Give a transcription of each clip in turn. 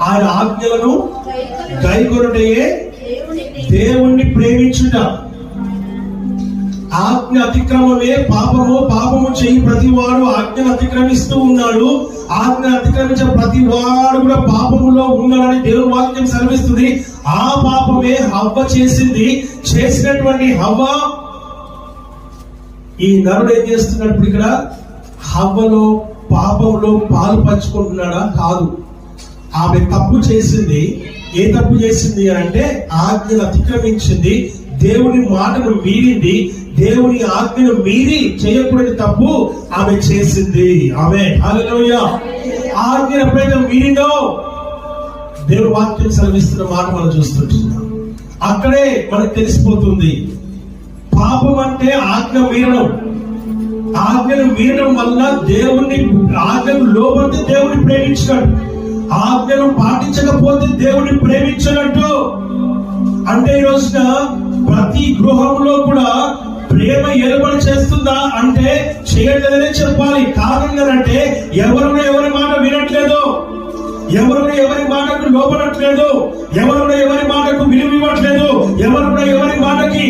ఆయన ఆజ్ఞలను గైకొనుటయే దేవుణ్ణి ప్రేమించుట. ఆజ్ఞ అతిక్రమమే పాపము. పాపము చేయి ప్రతి వాడు ఆజ్ఞను అతిక్రమిస్తూ ఉన్నాడు. ఆజ్ఞ అతిక్రమించే ప్రతి వాడు కూడా పాపములో ఉన్నాడని దేవుని వాక్యం సెలవిస్తుంది. ఆ పాపమే హవ్వ చేసింది. చేసినటువంటి హవ్వ ఈ నరుడు ఏం చేస్తున్నప్పుడు ఇక్కడ హవ్వలో పాపంలో పాలు పంచుకుంటున్నాడా? కాదు. ఆమె తప్పు చేసింది. ఏ తప్పు చేసింది అంటే ఆజ్ఞను అతిక్రమించింది, దేవుని మాటను మీరింది, దేవుని ఆజ్ఞను మీరి చేయకూడని తప్పు ఆమె చేసింది. ఆమె హల్లెలూయా. ఆజ్ఞ ఎప్పుడైతే మీరిందో దేవుని వాక్యం సెలవిస్తున్న మాట మనం చూస్తుంటున్నాం. అక్కడే మనకు తెలిసిపోతుంది పాపం అంటే ఆజ్ఞ మీరడం. ఆజ్ఞను మీరడం వల్ల దేవుణ్ణి, ఆజ్ఞను లోబడితే దేవుని ప్రేమించినట్టు, ఆజ్ఞను పాటించకపోతే దేవుని ప్రేమించినట్టు. అంటే ఈ రోజున ప్రతి గృహంలో కూడా ప్రేమ ఏర్పాటు చేస్తుందా అంటే చేయట్లేదనే చెప్పాలి. కారణం ఏంటంటే ఎవరి మాట వినట్లేదు, ఎవరి మాటకు లోపడట్లేదు, ఎవరి మాటకు విలువ ఇవ్వట్లేదు, ఎవరి మాటకి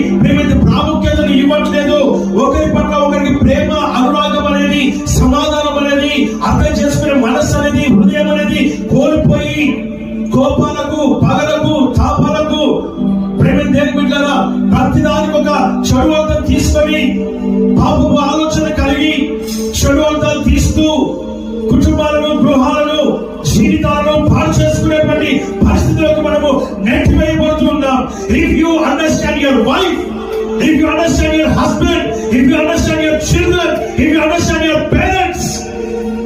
ప్రాముఖ్యతను ఇవ్వట్లేదు. ఒకరి పట్ల ఒకరికి ప్రేమ, అనురాగం అనేది, సమాధానం అనేది, అర్థం చేసుకునే మనస్సు అనేది, హృదయం అనేది కోల్పోయి కోపాలకు, పగలకు, తాపాలకు, ప్రేమ దేని బిడ్డలారా ప్రతిదానికి ఒక చెడు అర్థం తీసుకొని పాపపు ఆలోచన కలిగి చెడు అర్థాలు తీస్తూ కుటుంబాలను, గృహాలను, జీవితాలను పాడు చేసుకునేటువంటి పరిస్థితులకు మనము నెట్టివేయబడుతున్నాం. If you understand your wife, if you understand your husband, if you understand your children, if you understand your parents,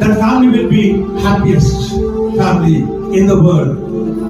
that family will be happiest family in the world.